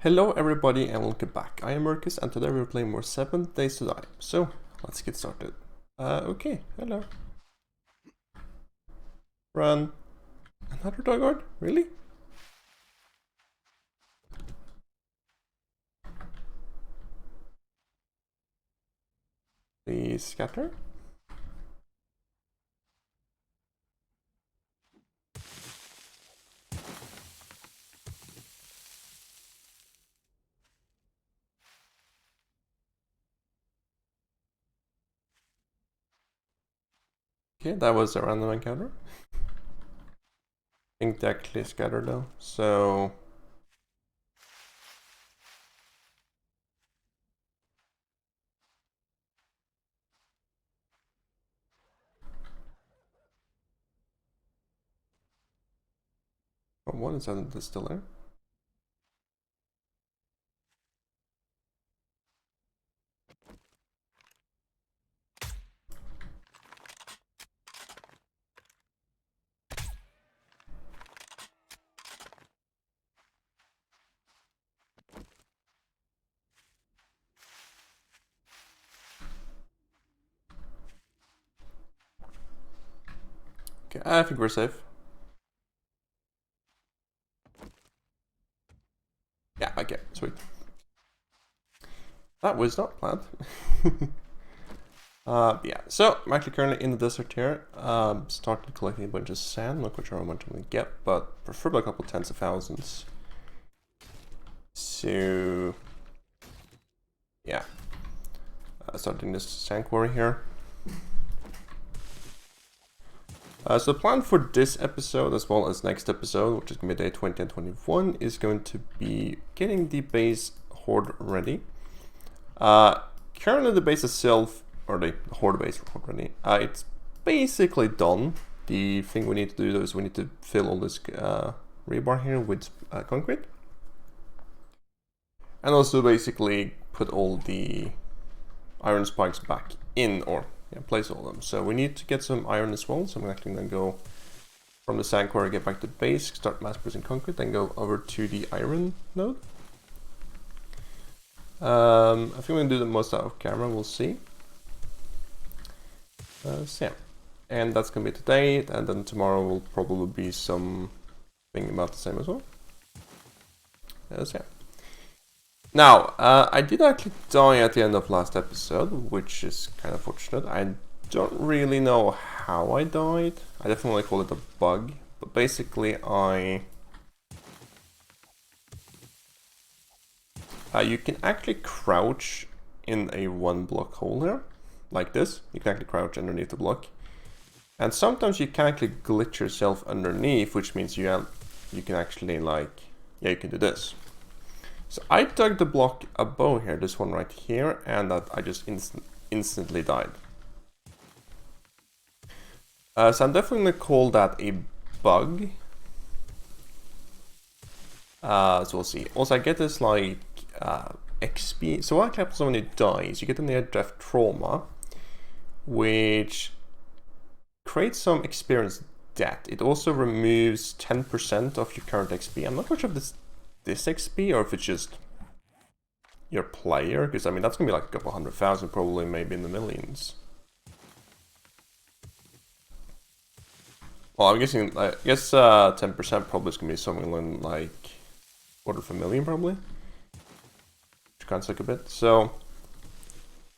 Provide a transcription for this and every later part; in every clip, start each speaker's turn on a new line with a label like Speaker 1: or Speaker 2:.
Speaker 1: Hello everybody and welcome back. I am Marcus and today we're playing more 7 Days to Die. So, let's get started. Okay, hello. Run. Another dog guard? Really? Please scatter. Okay, that was a random encounter. I think they actually scattered though, so... Oh, one is on the distiller. Okay, I think we're safe. Yeah, okay, sweet. That was not planned. Yeah, so I'm actually currently in the desert here. Started collecting a bunch of sand. Not quite sure how much I'm gonna get, but preferably a couple tens of thousands. So yeah, starting this sand quarry here. So the plan for this episode, as well as next episode, which is going to be day 20 and 21, is going to be getting the base horde ready. Currently the base itself, or the horde base ready, it's basically done. The thing we need to do though is we need to fill all this rebar here with concrete. And also basically put all the iron spikes back in, or place all of them. So we need to get some iron as well. So I'm actually going to go from the sand quarry, get back to base, start mass producing concrete, then go over to the iron node. I think we're going to do the most out of camera, we'll see. So yeah, and that's going to be today, and then tomorrow will probably be something about the same as well. So yeah. Now, I did actually die at the end of last episode, which is kind of fortunate. I don't really know how I died. I definitely call it a bug, but basically you can actually crouch in a 1-block hole here, like this. You can actually crouch underneath the block. And sometimes you can actually glitch yourself underneath, which means you can actually you can do this. So I dug the block above here, this one right here, and that I just instantly died. So I'm definitely going to call that a bug. So we'll see. Also, I get this XP. So what happens when you die is you get a near-death trauma, which creates some experience debt. It also removes 10% of your current XP. I'm not quite sure if this XP or if it's just your player, because I mean that's gonna be like a couple 100,000, probably maybe in the millions. Well, I'm guessing, I guess 10% probably is gonna be something like $250,000 probably, which kind of suck a bit. So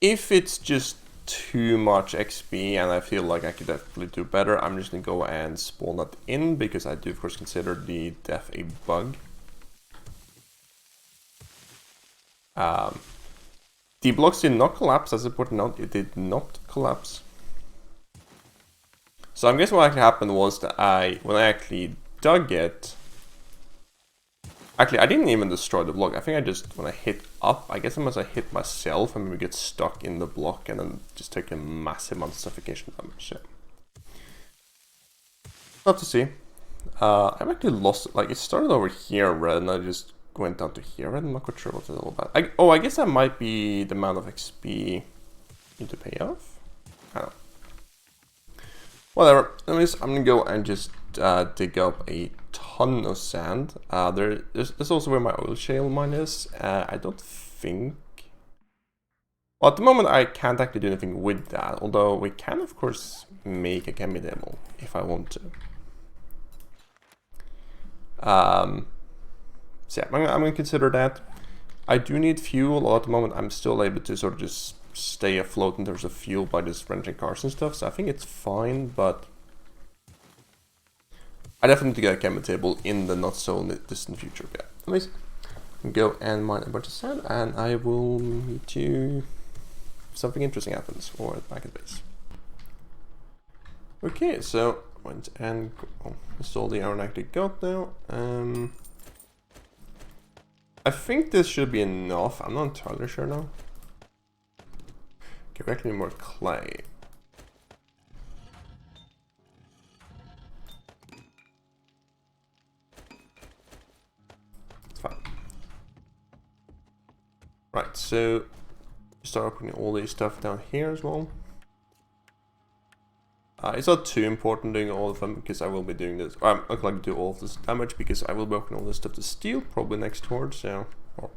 Speaker 1: if it's just too much XP and I feel like I could definitely do better, I'm just gonna go and spawn that in, because I do of course consider the death a bug. The blocks did not collapse, as I pointed out, it did not collapse. So I guess what actually happened was that when I actually dug it, actually I didn't even destroy the block. I think I just, when I hit up, I guess I must have hit myself and maybe get stuck in the block and then just take a massive amount of suffocation damage. Yeah. Love to see. I've actually lost, it started over here red and I just went down to here. I'm not quite sure what it's all about. I guess that might be the amount of XP need to pay off. I don't know. Whatever. Anyways, I'm gonna go and just dig up a ton of sand. There's also where my oil shale mine is. I don't think... Well, at the moment I can't actually do anything with that, although we can of course make a chemi table if I want to. So yeah, I'm gonna consider that. I do need fuel, although at the moment I'm still able to sort of just stay afloat in terms of fuel by just renting cars and stuff, so I think it's fine, but I definitely need to get a chemi table in the not so distant future. Yeah, anyways, go and mine a bunch of sand, and I will meet you if something interesting happens, or back at base. Okay, so went and installed the iron I actually got now. I think this should be enough. I'm not entirely sure now. Okay, we actually need more clay. It's fine. Right, so start opening all these stuff down here as well. It's not too important doing all of them because I will be doing this. I'm not going to do all of this damage because I will be opening all this stuff to steel probably next horde. So, well,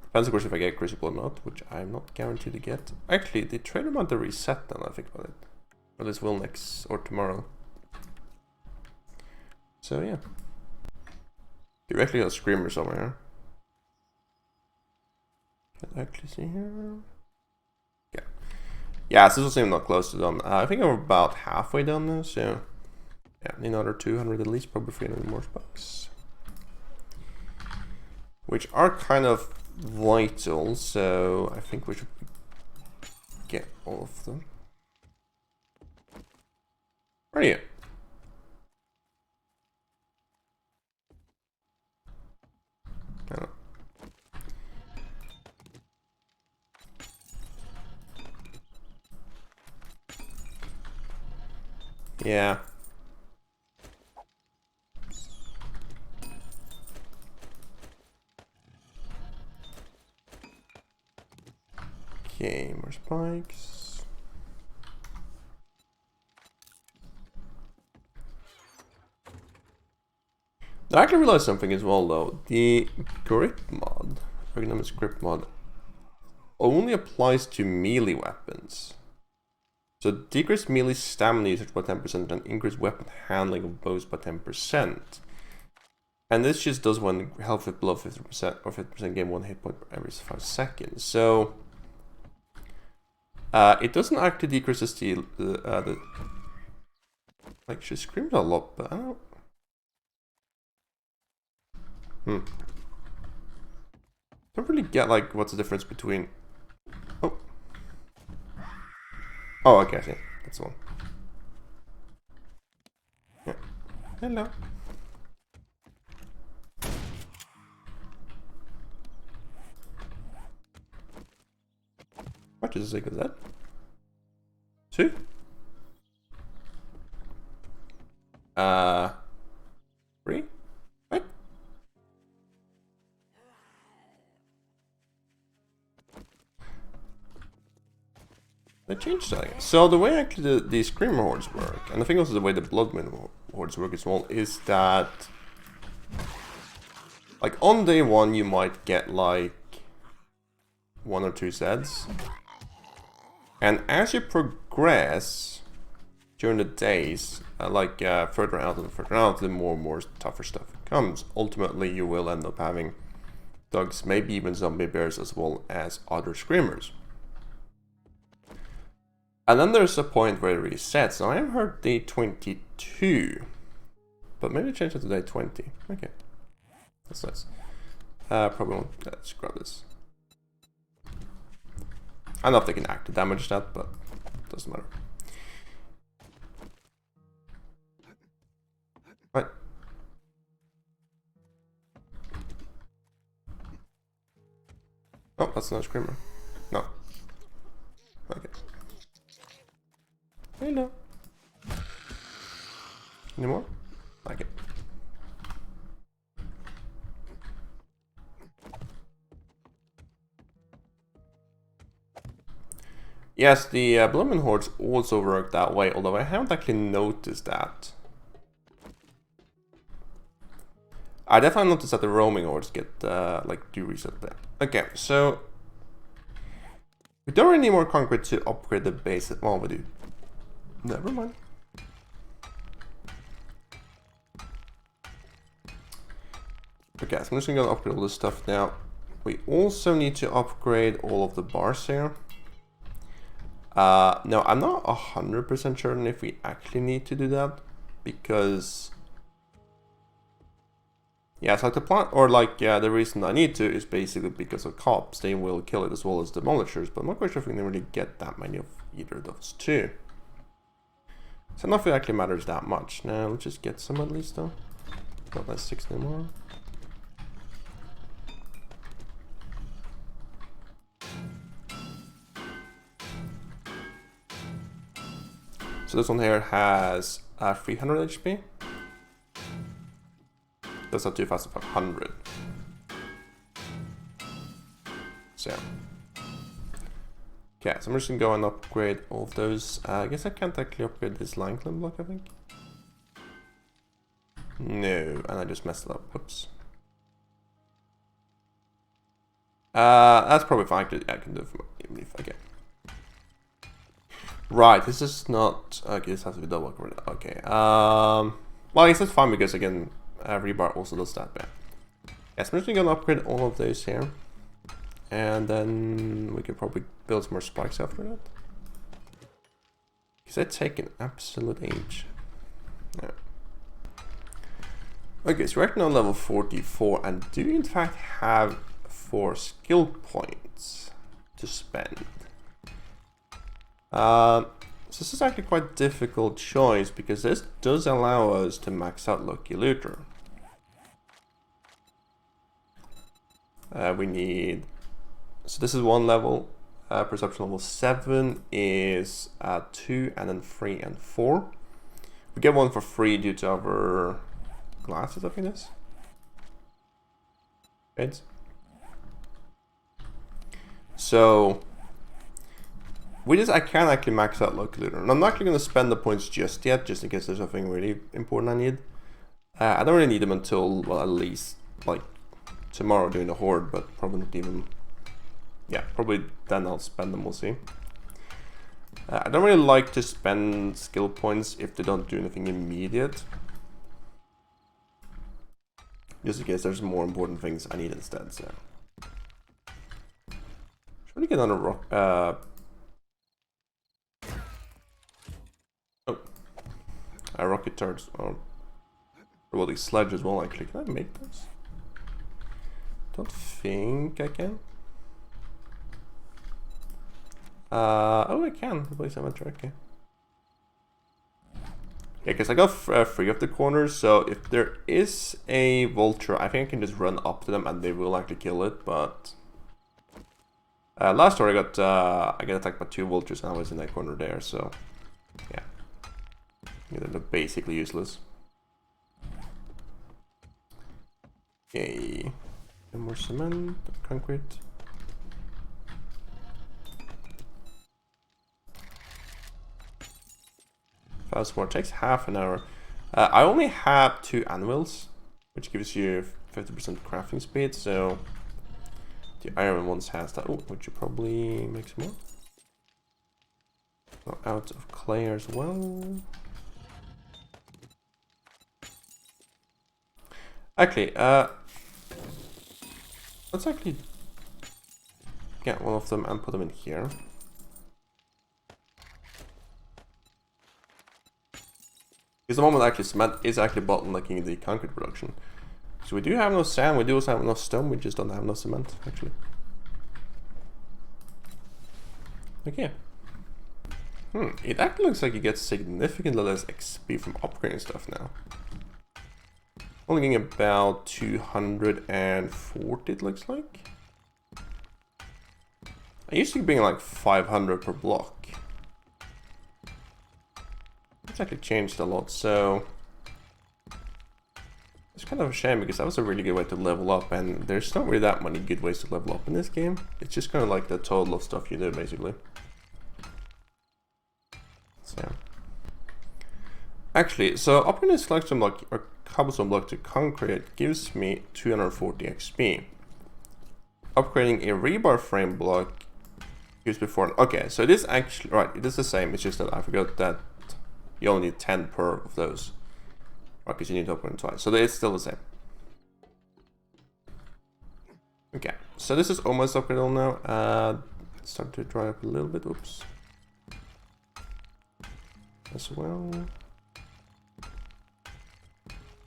Speaker 1: depends of course if I get crucible or not, which I'm not guaranteed to get. Actually, the trader might have reset then. I think about it, or this will next or tomorrow. So yeah, you actually got a screamer somewhere. Can I actually see here? Yeah. Yeah, so this is not close to done. I think I'm about halfway done now, so yeah, need another 200 at least, probably 300 more spikes. Which are kind of vital, so I think we should get all of them. Where are you? I don't know. Yeah. Okay, more spikes. I actually realized something as well though. The grip mod, ergonomics grip mod, only applies to melee weapons. So decrease melee stamina usage by 10% and increase weapon handling of bows by 10%. And this just does when health is below 50% or 50% gain 1 hit point every 5 seconds. So it doesn't actually decrease the steel. Like she screamed a lot, but I don't. Don't really get like what's the difference between. Oh, okay, I see. That's the one. Yeah. Hello. What is it? Is that? 2? 3? What? They changed that. So the way actually the screamer hordes work, and I think also the way the bloodman hordes work as well, is that like on day 1 you might get like 1 or 2 Zeds, and as you progress during the days, further out, the more and more tougher stuff comes. Ultimately, you will end up having thugs, maybe even zombie bears, as well as other screamers. And then there's a point where it resets. Now I have heard day 22, but maybe change it to day 20. Okay, that's nice. Probably won't. Let's grab this. I don't know if they can active damage that, but it doesn't matter. Right. Oh, that's another screamer. No. Okay. Hello. Any more? Okay. Yes, the Bloodman hordes also work that way, although I haven't actually noticed that. I definitely noticed that the roaming hordes get like do reset there. Okay, so we don't really need more concrete to upgrade the base. Well, we do. Never mind. Okay, so I'm just gonna upgrade all this stuff now. We also need to upgrade all of the bars here. No, I'm not 100% certain if we actually need to do that, because yeah, it's like the plant, or like, yeah, the reason I need to is basically because of cops. They will kill it as well as demolishers, but I'm not quite sure if we can really get that many of either of those two. So I don't know if it actually matters that much. Now, let's just get some at least though. Not like 6 anymore. So this one here has 300 HP. That's not too fast at 500. So yeah. Okay, so I'm just gonna go and upgrade all of those. I guess I can't actually upgrade this line climb block, I think. No, and I just messed it up. Whoops. That's probably fine. I can do it from even if okay. Right, this is not okay. This has to be double upgrade. Okay. Well, I guess that's fine because again, rebar also does that. But yes, I'm just gonna upgrade all of those here, and then we can probably build some more spikes after that. Because they take an absolute age. Yeah. Okay, so we're actually on level 44, and do in fact have 4 skill points to spend. So this is actually quite a difficult choice because this does allow us to max out Lucky Looter. We need, so this is 1 level, perception level 7 is 2 and then 3 and 4. We get 1 for free due to our glasses, I think it is. Right? So I can actually max out Lucky Looter, and I'm not actually going to spend the points just yet, just in case there's something really important I need. I don't really need them until, well, at least like tomorrow during the horde, but probably not even. Yeah, probably then I'll spend them. We'll see. I don't really like to spend skill points if they don't do anything immediate, just in case there's more important things I need instead. So, should we get on a rock? Rocket turrets, or well, these sledge as well. Actually, can I make this? Don't think I can. Oh, I can. Replace inventory. Okay. Yeah, because I got 3 of the corners, so if there is a vulture, I think I can just run up to them and they will actually kill it. But last story I got attacked by 2 vultures and I was in that corner there. So yeah. They're basically useless. Okay. And more cement, concrete. Fast forward takes half an hour. I only have 2 anvils, which gives you 50% crafting speed, so the iron ones has that. Oh, which you probably make some more. So out of clay as well. Actually, let's actually get one of them and put them in here. Because the moment actually cement is actually bottlenecking the concrete production. So we do have enough sand, we do also have enough stone, we just don't have enough cement actually. Okay. It actually looks like you get significantly less XP from upgrading stuff now. Only getting about 240 it looks like. I used to be getting like 500 per block. It's actually changed a lot, so it's kind of a shame because that was a really good way to level up, and there's not really that many good ways to level up in this game. It's just kind of like the total of stuff you do basically. So actually, so upgrading is like some like cobblestone block to concrete gives me 240 XP. Upgrading a rebar frame block gives me 4. Okay, so it is actually, right, it is the same, it's just that I forgot that you only need 10 per of those. Right, because you need to upgrade twice, so it's still the same. Okay, so this is almost upgradable now. It's starting to dry up a little bit, oops. As well.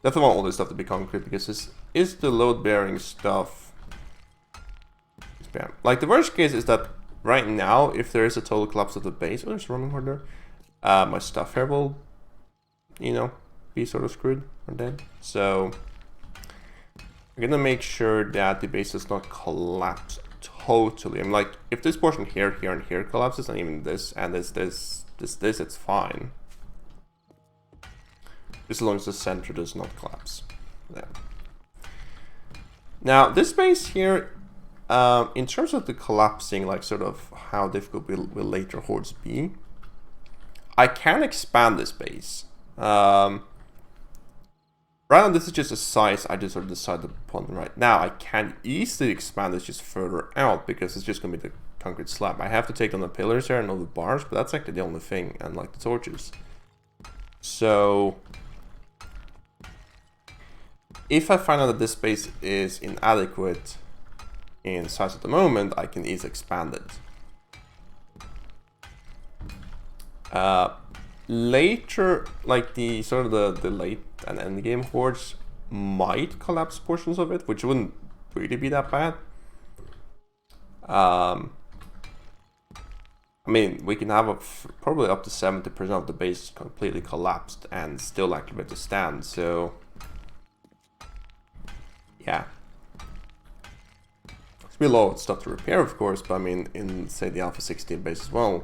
Speaker 1: Definitely want all this stuff to be concrete because this is the load-bearing stuff. Like the worst case is that right now, if there is a total collapse of the base, oh, there's a roaming horde there. My stuff here will, you know, be sort of screwed or dead. So I'm gonna make sure that the base does not collapse totally. I'm like, if this portion here, here, and here collapses, and even this, and this, it's fine. As long as the center does not collapse. There. Now, this base here, in terms of the collapsing, like sort of how difficult will later hordes be, I can expand this base. Right now, this is just a size I just sort of decided upon right now. I can easily expand this just further out because it's just going to be the concrete slab. I have to take down the pillars here and all the bars, but that's actually the only thing, and like the torches. So if I find out that this space is inadequate in size at the moment, I can easily expand it. Later, like the sort of the late and end game hordes might collapse portions of it, which wouldn't really be that bad. I mean, we can have probably up to 70% of the base completely collapsed and still actually be able to stand, so yeah. There's be a lot of stuff to repair, of course, but I mean, in say the Alpha 16 base as well,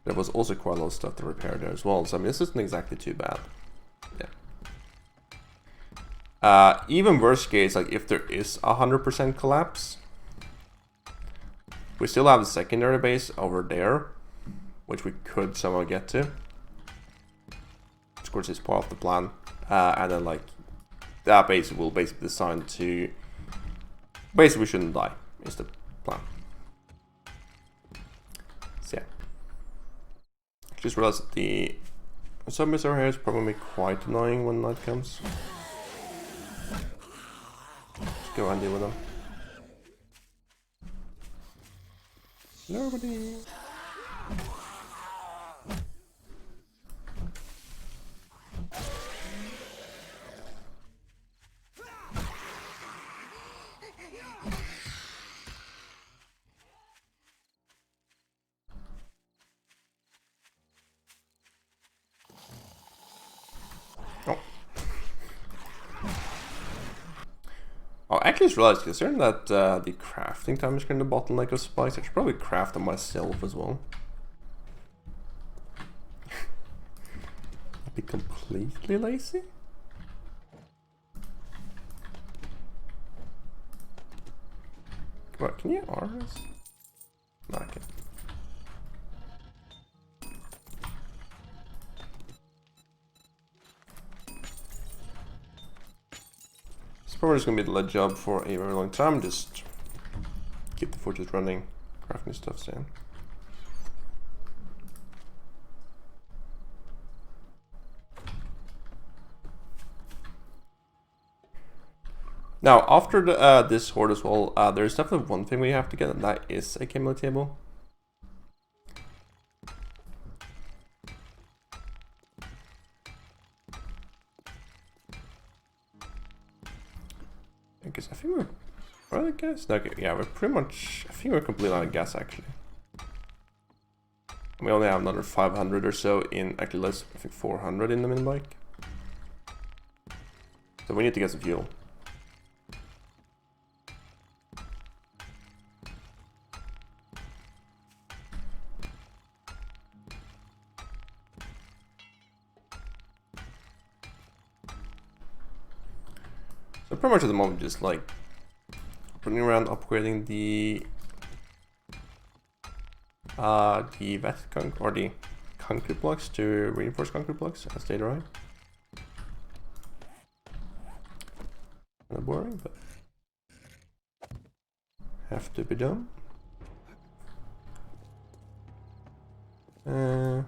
Speaker 1: there was also quite a lot of stuff to repair there as well, so I mean, this isn't exactly too bad. Yeah. Even worst case, like if there is 100% collapse, we still have the secondary base over there, which we could somehow get to. Of course, it's part of the plan, and then like that base will basically design to basically we shouldn't die is the plan. So yeah, just realized that the zombies over here is probably quite annoying when night comes. Let's go and deal with them. Nobody. Oh, I actually just realized, considering that the crafting time is kind of the bottleneck of spice, I should probably craft them myself as well. I'd be completely lazy. What, can you arm this? No, I can't. Probably just gonna be the lead job for a very long time. Just keep the fortress running, crafting stuff down. Now, after the, this horde as well, there's definitely one thing we have to get, and that is a camo table. Because I think we're out of gas? Okay, yeah, we're pretty much, I think we're completely out of gas actually. We only have another 500 or so in, actually less, I think 400 in the mini bike. So we need to get some fuel. So pretty much at the moment just like running around upgrading the vet or the concrete blocks to reinforced concrete blocks as they arrive. sorry, but have to be done. There.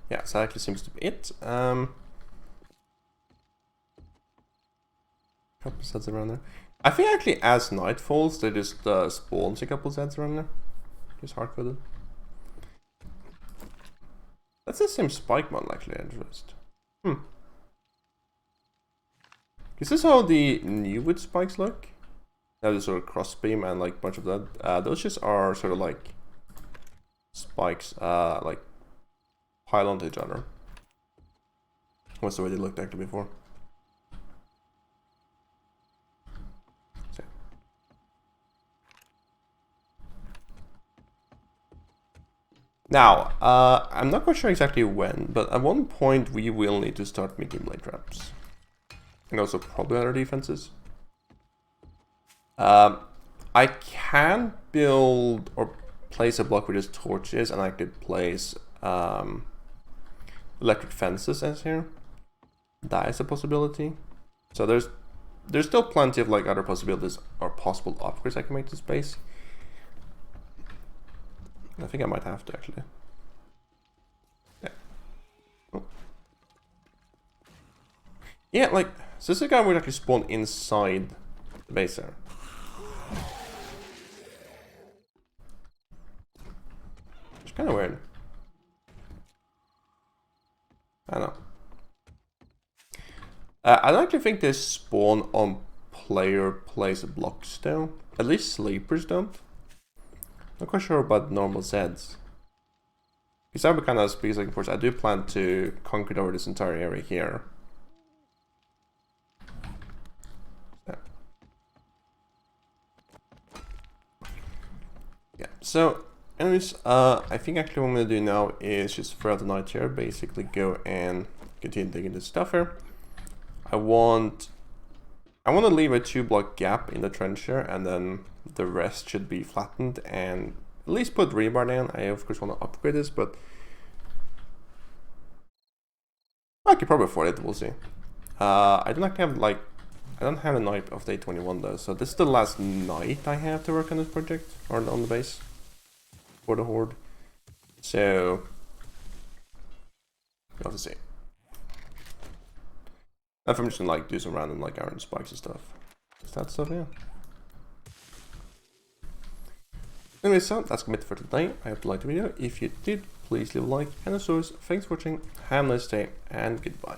Speaker 1: Yeah, so that actually seems to be it. Couple sets around there. I think actually as night falls, they just spawns a couple sets around there. Just hard-coded. That's the same spike model actually, I interest. Is this how the new wood spikes look? Now there's sort of crossbeam and like a bunch of that. Those just are sort of like spikes, like pile onto each other. What's the way they looked actually before? So. Now, I'm not quite sure exactly when, but at one point we will need to start making blade traps. And also probably other defenses. I can build or place a block with just torches, and I could place electric fences as here. That is a possibility. So there's still plenty of like other possibilities or possible upgrades I can make to space. I think I might have to actually. Yeah. Oh. Yeah, like so this guy would actually spawn inside the base there. It's kind of weird. I don't know. I don't actually think they spawn on player plays blocks though. At least sleepers don't. Not quite sure about normal Zeds. Because that would kind of speaks like, of course, I do plan to conquer over this entire area here. Yeah, so anyways, I think actually what I'm going to do now is just throughout the night here, basically go and continue digging this stuff here. I want to leave a 2-block gap in the trench here, and then the rest should be flattened, and at least put rebar down. I of course want to upgrade this, but I could probably afford it, we'll see. I don't have a night of day 21 though, so this is the last night I have to work on this project, or on the base, for the horde. So, we'll have to see. If I'm just gonna like do some random like iron spikes and stuff. Is that stuff, yeah. Anyway, so that's gonna be it for today. I hope you liked the video. If you did, please leave a like, and as always, thanks for watching, have a nice day, and goodbye.